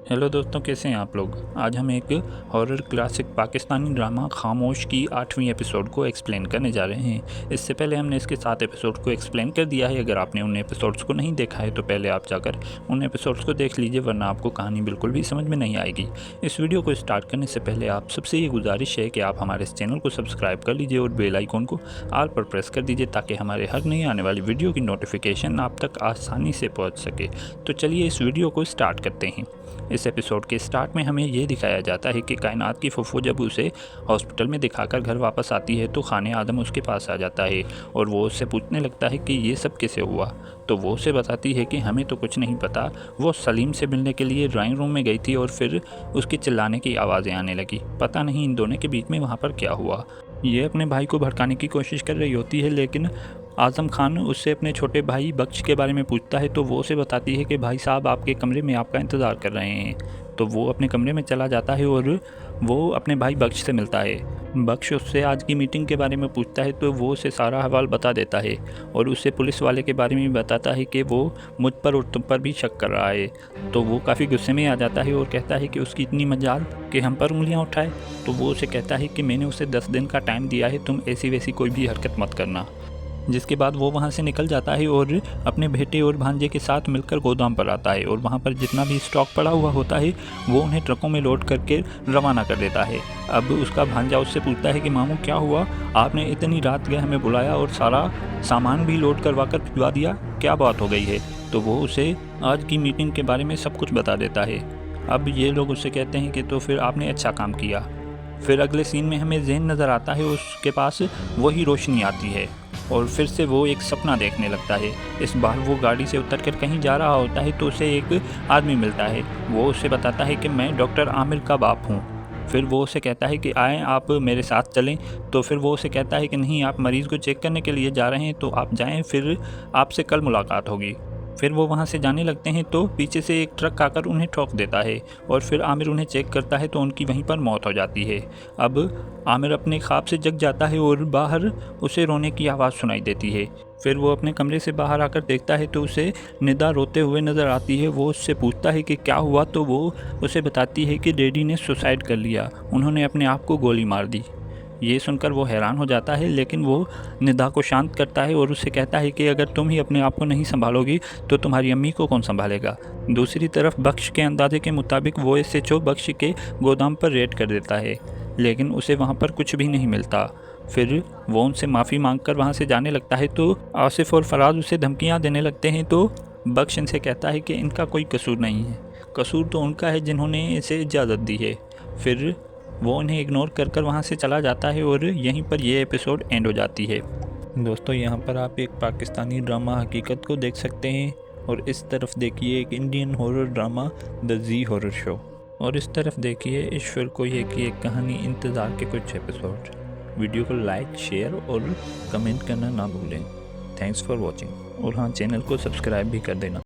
Hello दोस्तों, कैसे हैं आप लोग। आज हम एक हॉरर क्लासिक पाकिस्तानी ड्रामा खामोश की 8वीं एपिसोड को एक्सप्लेन करने जा रहे हैं। इससे पहले हमने इसके 7 एपिसोड को एक्सप्लेन कर दिया है। अगर आपने उन एपिसोड्स को नहीं देखा है तो पहले आप जाकर उन एपिसोड्स को देख लीजिए, वरना आपको कहानी बिल्कुल भी समझ में नहीं आएगी। इस वीडियो को स्टार्ट करने से पहले आप सबसे ये गुजारिश है कि आप हमारे इस चैनल को सब्सक्राइब कर लीजिए और बेल आइकन को ऑल पर प्रेस कर दीजिए, ताकि हमारे हर नई आने वाली वीडियो की नोटिफिकेशन आप तक आसानी से पहुँच सके। तो चलिए इस वीडियो को स्टार्ट करते हैं। इस एपिसोड के स्टार्ट में हमें ये दिखाया जाता है कि कायनात की फुफो जब उसे हॉस्पिटल में दिखाकर घर वापस आती है तो खाने आदम उसके पास आ जाता है और वो उससे पूछने लगता है कि ये सब कैसे हुआ। तो वो उसे बताती है कि हमें तो कुछ नहीं पता, वो सलीम से मिलने के लिए ड्राइंग रूम में गई थी और फिर उसके चिल्लाने की आवाज़ें आने लगी। पता नहीं इन दोनों के बीच में वहाँ पर क्या हुआ। ये अपने भाई को भड़काने की कोशिश कर रही होती है, लेकिन आज़म खान उससे अपने छोटे भाई बख्श के बारे में पूछता है तो वो उसे बताती है कि भाई साहब आपके कमरे में आपका इंतज़ार कर रहे हैं। तो वो अपने कमरे में चला जाता है और वो अपने भाई बख्श से मिलता है। बख्श उससे आज की मीटिंग के बारे में पूछता है तो वो उसे सारा हवाल बता देता है और उससे पुलिस वाले के बारे में बताता है कि वो मुझ पर और तुम पर भी शक कर रहा है। तो वो काफ़ी गुस्से में आ जाता है और कहता है कि उसकी इतनी मजाल कि हम पर उंगलियां उठाए। तो वो उसे कहता है कि मैंने उसे 10 दिन का टाइम दिया है, तुम ऐसी वैसी कोई भी हरकत मत करना। जिसके बाद वो वहाँ से निकल जाता है और अपने बेटे और भांजे के साथ मिलकर गोदाम पर आता है और वहाँ पर जितना भी स्टॉक पड़ा हुआ होता है वो उन्हें ट्रकों में लोड करके रवाना कर देता है। अब उसका भांजा उससे पूछता है कि मामू क्या हुआ, आपने इतनी रात गए हमें बुलाया और सारा सामान भी लोड करवा कर भिजवा दिया, क्या बात हो गई है। तो वो उसे आज की मीटिंग के बारे में सब कुछ बता देता है। अब ये लोग उससे कहते हैं कि तो फिर आपने अच्छा काम किया। फिर अगले सीन में हमें जहन नज़र आता है, उसके पास वही रोशनी आती है और फिर से वो एक सपना देखने लगता है। इस बार वो गाड़ी से उतरकर कहीं जा रहा होता है तो उसे एक आदमी मिलता है। वो उसे बताता है कि मैं डॉक्टर आमिर का बाप हूँ। फिर वो उसे कहता है कि आएँ आप मेरे साथ चलें। तो फिर वो उसे कहता है कि नहीं, आप मरीज़ को चेक करने के लिए जा रहे हैं तो आप जाएँ, फिर आपसे कल मुलाकात होगी। फिर वो वहाँ से जाने लगते हैं तो पीछे से एक ट्रक आकर उन्हें ठोक देता है और फिर आमिर उन्हें चेक करता है तो उनकी वहीं पर मौत हो जाती है। अब आमिर अपने ख्वाब से जग जाता है और बाहर उसे रोने की आवाज़ सुनाई देती है। फिर वो अपने कमरे से बाहर आकर देखता है तो उसे निदा रोते हुए नज़र आती है। वो उससे पूछता है कि क्या हुआ, तो वो उसे बताती है कि डैडी ने सुसाइड कर लिया, उन्होंने अपने आप को गोली मार दी। ये सुनकर वो हैरान हो जाता है, लेकिन वो निदा को शांत करता है और उससे कहता है कि अगर तुम ही अपने आप को नहीं संभालोगी तो तुम्हारी अम्मी को कौन संभालेगा। दूसरी तरफ बख्श के अंदाजे के मुताबिक वो SHO बख्श के गोदाम पर रेड कर देता है, लेकिन उसे वहाँ पर कुछ भी नहीं मिलता। फिर वो उनसे माफ़ी मांगकर वहाँ से जाने लगता है तो आसिफ और फराज उसे धमकियाँ देने लगते हैं। तो बख्श इनसे कहता है कि इनका कोई कसूर नहीं है, कसूर तो उनका है जिन्होंने इसे इजाज़त दी है। फिर वो उन्हें इग्नोर कर कर वहाँ से चला जाता है और यहीं पर ये एपिसोड एंड हो जाती है। दोस्तों, यहाँ पर आप एक पाकिस्तानी ड्रामा हकीकत को देख सकते हैं और इस तरफ देखिए एक Indian horror drama the Zee Horror Show, और इस तरफ देखिए ईश्वर कोये की एक कहानी इंतज़ार के कुछ एपिसोड। वीडियो को लाइक, शेयर और कमेंट करना ना भूलें। थैंक्स फॉर वॉचिंग, और हाँ, चैनल को सब्सक्राइब भी कर देना।